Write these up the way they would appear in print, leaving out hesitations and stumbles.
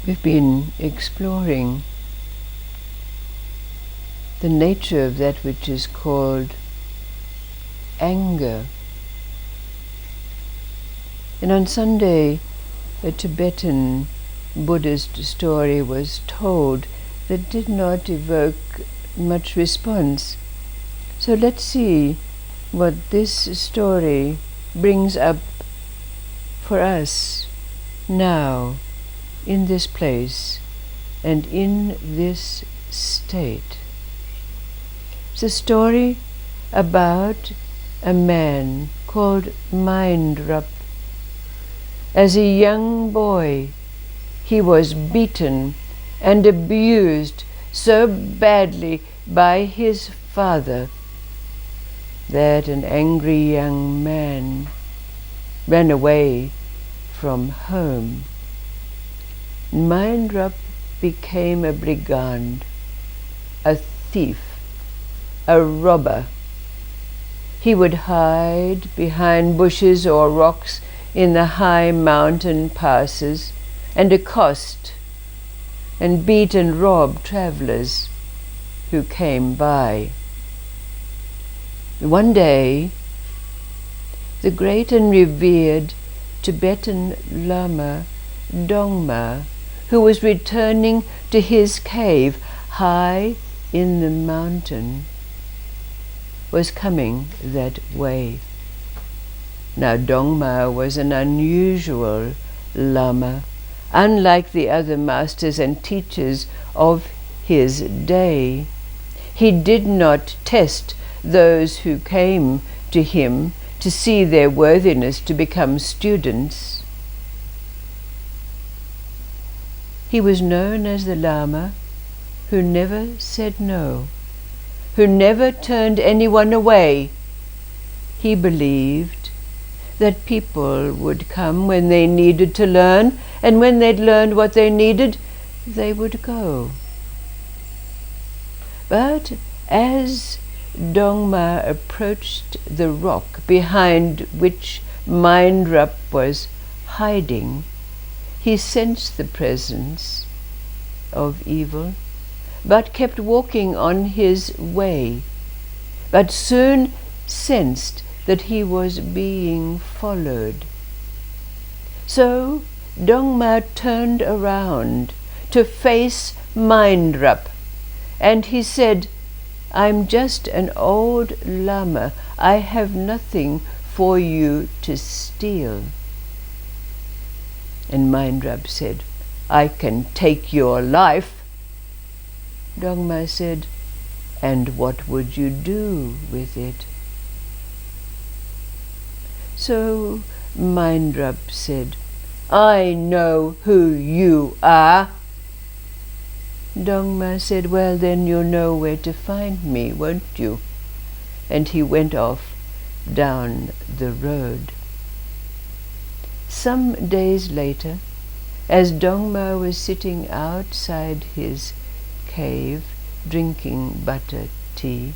We've been exploring the nature of that which is called anger. And on Sunday, a Tibetan Buddhist story was told that did not evoke much response. So let's see what this story brings up for us now, in this place and in this state. It's a story about a man called Mindrup. As a young boy, he was beaten and abused so badly by his father that an angry young man ran away from home. Mindrup became a brigand, a thief, a robber. He would hide behind bushes or rocks in the high mountain passes and accost and beat and rob travelers who came by. One day, the great and revered Tibetan Llama Dongma, who was returning to his cave high in the mountain, was coming that way. Now Dongma was an unusual Lama, unlike the other masters and teachers of his day. He did not test those who came to him to see their worthiness to become students. He was known as the Lama who never said no, who never turned anyone away. He believed that people would come when they needed to learn, and when they'd learned what they needed, they would go. But as Dongma approached the rock behind which Mindrup was hiding, he sensed the presence of evil, but kept walking on his way, but soon sensed that he was being followed. So Dongma turned around to face Mindrup, and he said, "I'm just an old Lama. I have nothing for you to steal." And Mindrup said, "I can take your life." Dongma said, "And what would you do with it?" So Mindrup said, "I know who you are." Dongma said, "Well, then you'll know where to find me, won't you?" And he went off down the road. Some days later, as Dongma was sitting outside his cave drinking butter tea,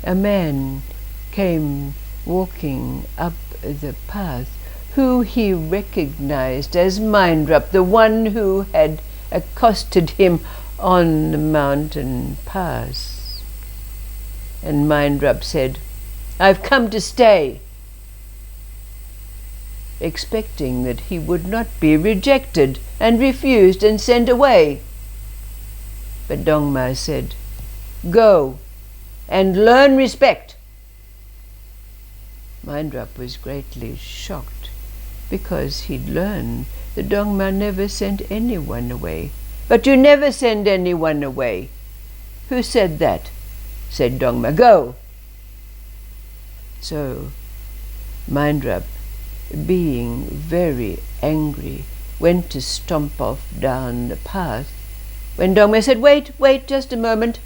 a man came walking up the path, who he recognized as Mindrup, the one who had accosted him on the mountain pass. And Mindrup said, "I've come to stay," expecting that he would not be rejected and refused and sent away. But Dongma said, "Go and learn respect." Mindrup was greatly shocked, because he'd learned that Dongma never sent anyone away. "But you never send anyone away." "Who said that?" said Dongma. "Go." So Mindrup, being very angry, went to stomp off down the path, when Dongma said, Wait, just a moment."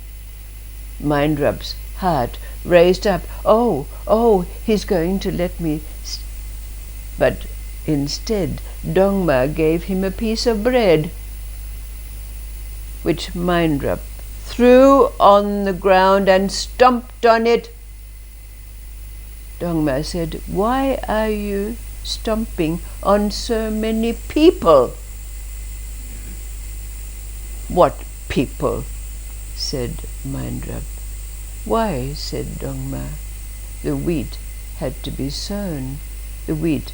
Mindrup's heart raised up. Oh, he's going to let me. But instead, Dongma gave him a piece of bread, which Mindrup threw on the ground and stomped on it. Dongma said, "Why are you stomping on so many people?" "What people?" said Mindrup. "Why," said Dongma, "the wheat had to be sown. The wheat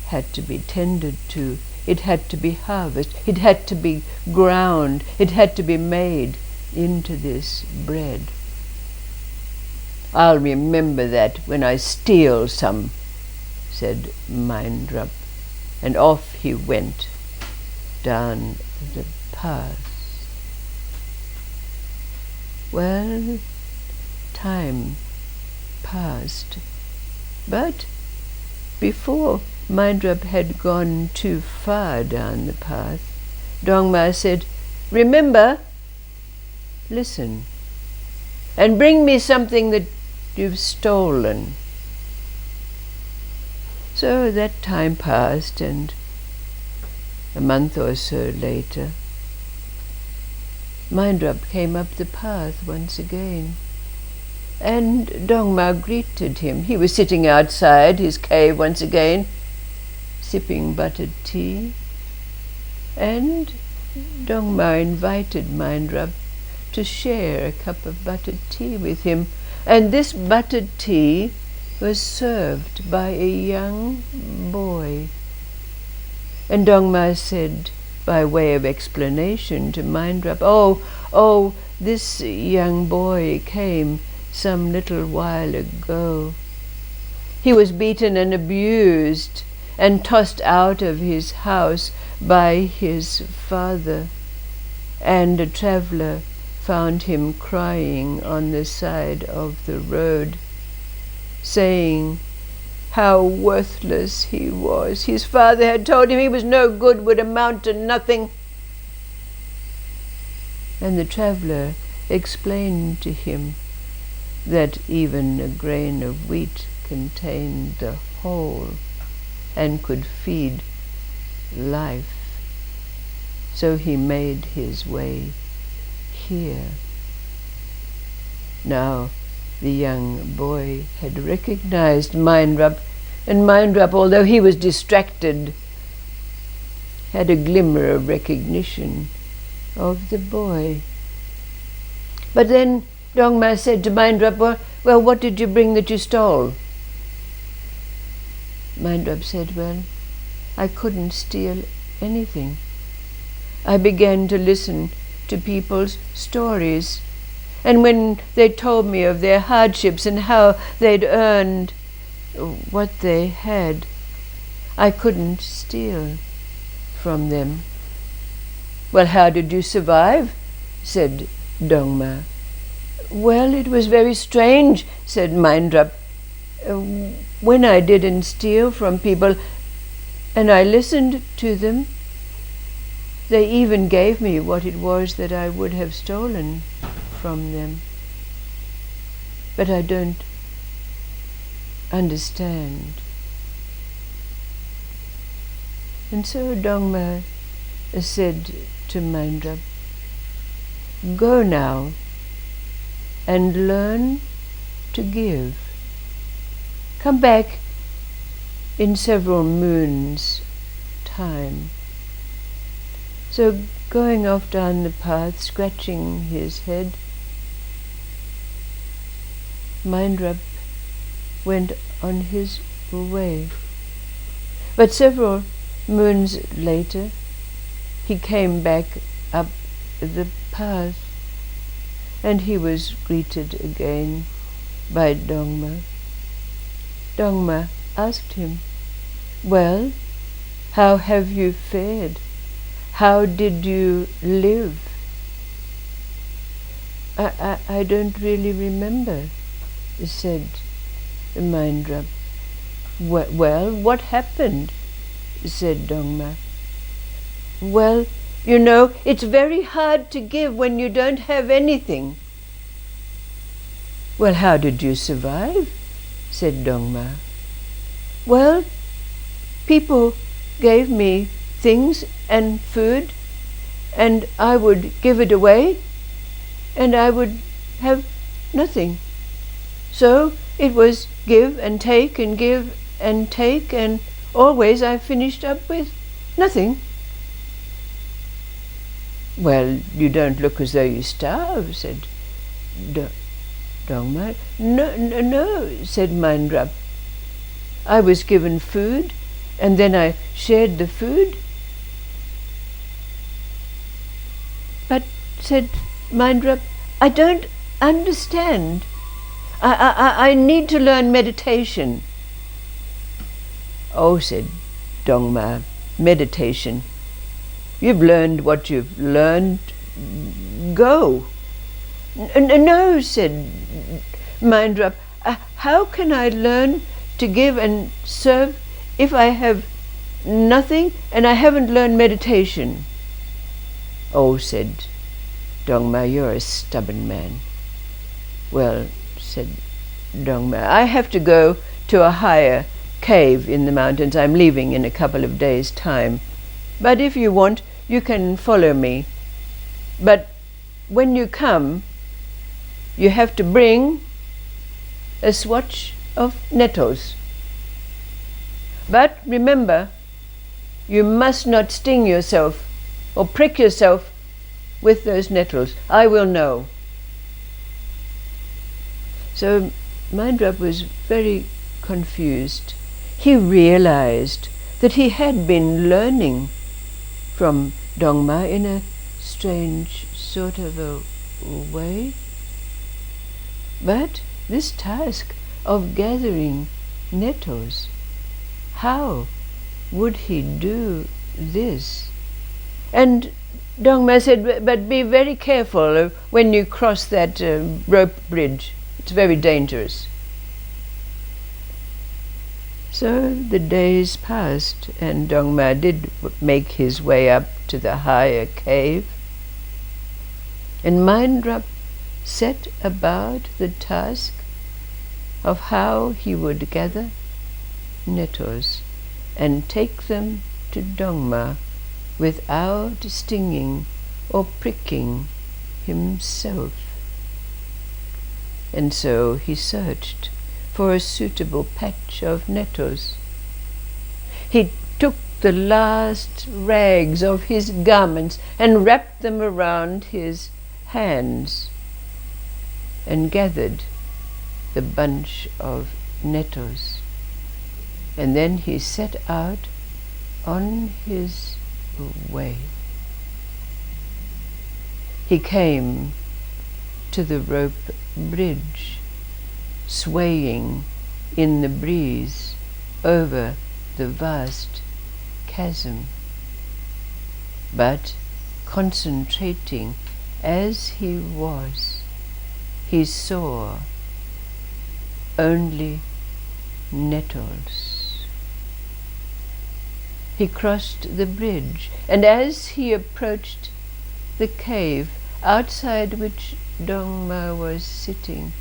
had to be tended to. It had to be harvested. It had to be ground. It had to be made into this bread." "I'll remember that when I steal some," said Mindrup, and off he went down the path. Well, time passed, but before Mindrup had gone too far down the path, Dongma said, "Remember, listen, and bring me something that you've stolen." So that time passed, and a month or so later, Mindrup came up the path once again, and Dongma greeted him. He was sitting outside his cave once again, sipping buttered tea, and Dongma invited Mindrup to share a cup of buttered tea with him, and this buttered tea was served by a young boy. And Dongma said, by way of explanation to Mindrup, Oh, this young boy came some little while ago. He was beaten and abused and tossed out of his house by his father, and a traveler found him crying on the side of the road, saying how worthless he was. His father had told him he was no good, would amount to nothing. And the traveler explained to him that even a grain of wheat contained the whole and could feed life. So he made his way here. Now the young boy had recognized Mindrup, and Mindrup, although he was distracted, had a glimmer of recognition of the boy. But then Dongma said to Mindrup, well, what did you bring that you stole? Mindrup said, well, I couldn't steal anything. I began to listen to people's stories, and when they told me of their hardships and how they'd earned what they had, I couldn't steal from them. Well, how did you survive? Said Dongma. Well, it was very strange, said Mindrup. When I didn't steal from people and I listened to them, they even gave me what it was that I would have stolen from them. But I don't understand. And so Dongma said to Mindrup, go now and learn to give. Come back in several moons' time. So going off down the path, scratching his head, Mindrup went on his way. But several moons later, he came back up the path, and he was greeted again by Dongma. Dongma asked him, well, how have you fared? How did you live? I don't really remember, said Mindrup. Well, what happened? Said Dongma. Well, you know, it's very hard to give when you don't have anything. Well, how did you survive? Said Dongma. Well, people gave me things and food, and I would give it away, and I would have nothing. So it was give and take and give and take, and always I finished up with nothing. Well, you don't look as though you starve, said Dongma. No, said Mindrup. I was given food, and then I shared the food. But, said Mindrup, I don't understand. I need to learn meditation. Oh, said Dongma, meditation. You've learned what you've learned. Go. No, said Mindrup. How can I learn to give and serve if I have nothing and I haven't learned meditation? Oh, said Dongma, you're a stubborn man. Well, said Dongma, I have to go to a higher cave in the mountains. I'm leaving in a couple of days' time. But if you want, you can follow me. But when you come, you have to bring a swatch of nettles. But remember, you must not sting yourself or prick yourself with those nettles. I will know. So Mindrup was very confused. He realized that he had been learning from Dongma in a strange sort of a way. But this task of gathering nettles, how would he do this? And Dongma said, but be very careful when you cross that rope bridge. It's very dangerous. So the days passed, and Dongma did make his way up to the higher cave. And Mindrup set about the task of how he would gather nettles and take them to Dongma without stinging or pricking himself. And so he searched for a suitable patch of nettles. He took the last rags of his garments and wrapped them around his hands and gathered the bunch of nettles. And then he set out on his way. He came to the rope bridge, swaying in the breeze over the vast chasm, but concentrating as he was, he saw only nettles. He crossed the bridge, and as he approached the cave outside which Dongma was sitting,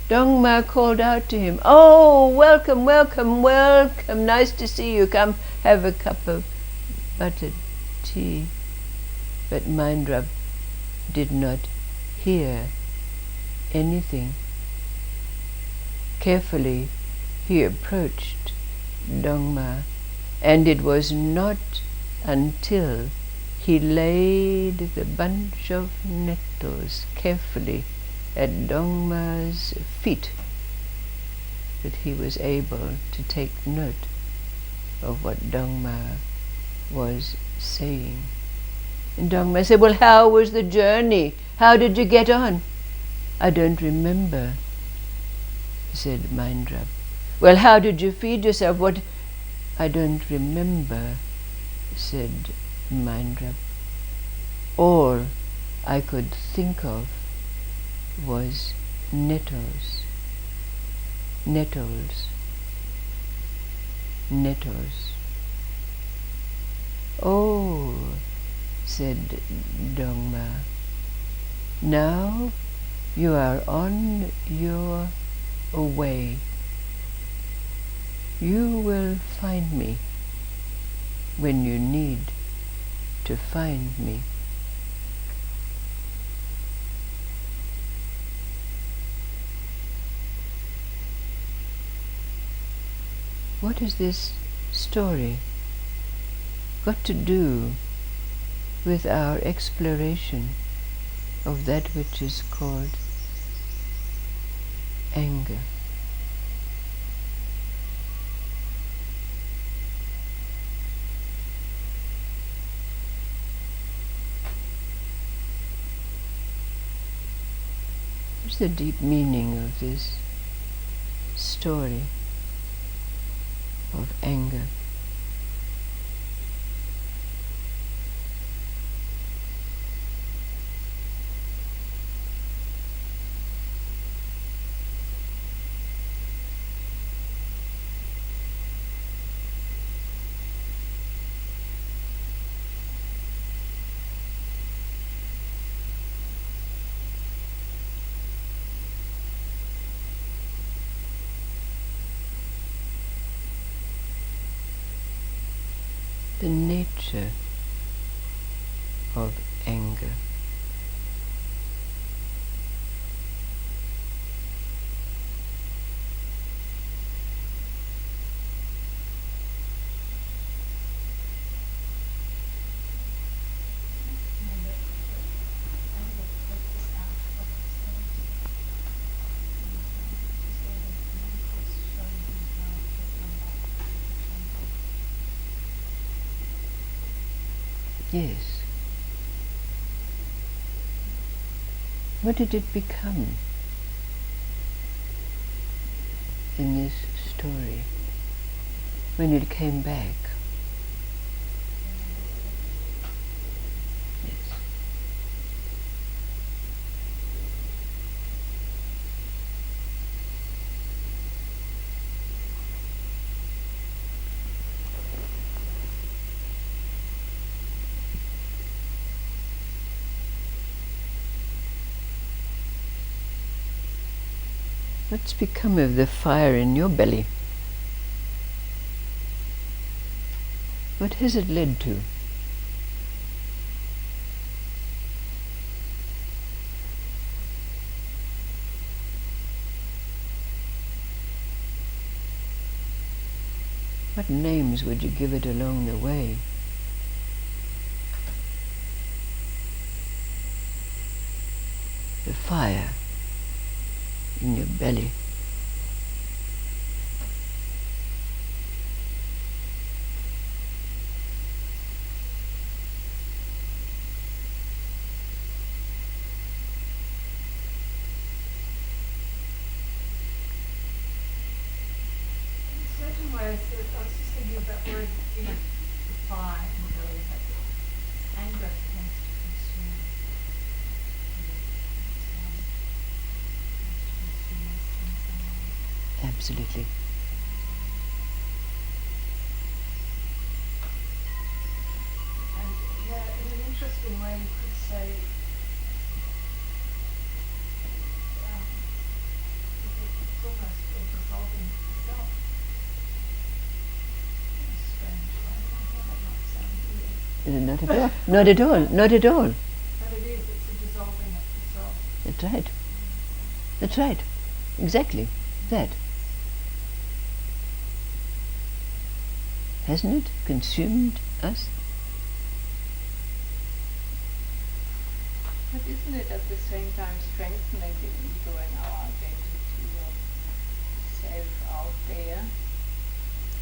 Dongma called out to him, "Oh, welcome, welcome, welcome. Nice to see you. Come have a cup of buttered tea." But Mindrup did not hear anything. Carefully he approached Dongma, and it was not until he laid the bunch of nettles carefully at Dongma's feet that he was able to take note of what Dongma was saying. And Dongma said, "Well, how was the journey? How did you get on?" "I don't remember," said Mindrup. "Well, how did you feed yourself? What?" "I don't remember," said Mindrup. "All I could think of was nettles, nettles, nettles." "Oh," said Dongma, "now you are on your way. You will find me when you need to find me." What has this story got to do with our exploration of that which is called anger. What's the deep meaning of this story of anger? The nature of anger. Yes. What did it become in this story when it came back? Yes. What's become of the fire in your belly? What has it led to? What names would you give it along the way? The fire in your belly. I was just thinking of that word, defy and really that anger tends to consume. Absolutely. And in an interesting way you could say it's almost resolving itself. Not at all. Not at all. Not at all. But it is. It's a dissolving of itself. That's right. That's right. Exactly. That. Hasn't it consumed us? But isn't it at the same time strengthening the ego and our identity of self out there?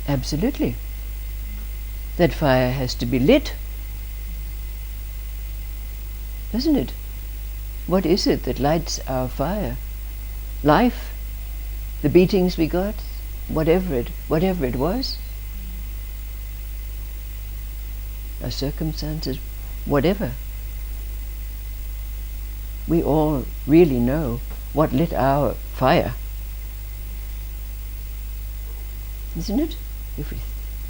Absolutely. That fire has to be lit, doesn't it? What is it that lights our fire? Life, the beatings we got, whatever it was, our circumstances, whatever. We all really know what lit our fire, isn't it? If we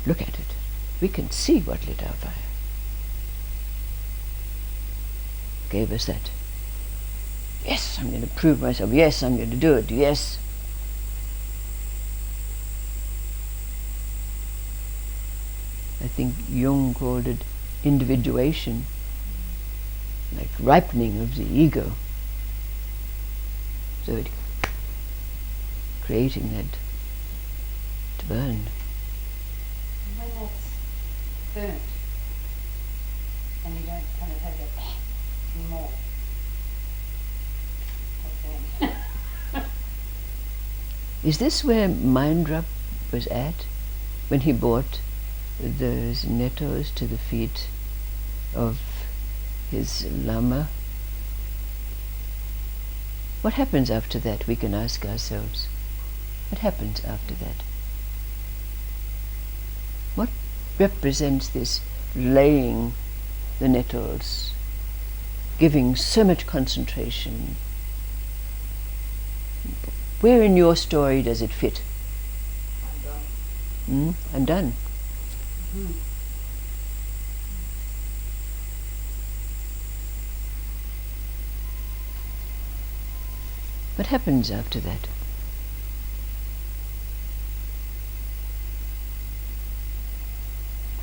look at it, we can see what lit our fire. Gave us that. Yes, I'm going to prove myself. Yes, I'm going to do it. Yes. I think Jung called it individuation, like ripening of the ego. So it creating that to burn. When it's burnt, and you don't kind of have that anymore. But then Is this where Mindrup was at when he brought those nettles to the feet of his Llama? What happens after that, we can ask ourselves. What happens after that? What represents this laying the nettles, giving so much concentration? Where in your story does it fit? I'm done. Mm-hmm. What happens after that?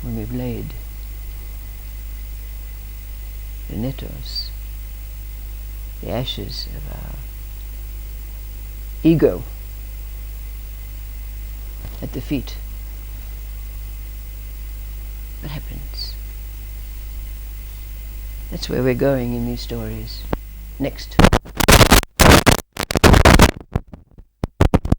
When we've laid the nettles, the ashes of our ego at the feet. What happens? That's where we're going in these stories. Next.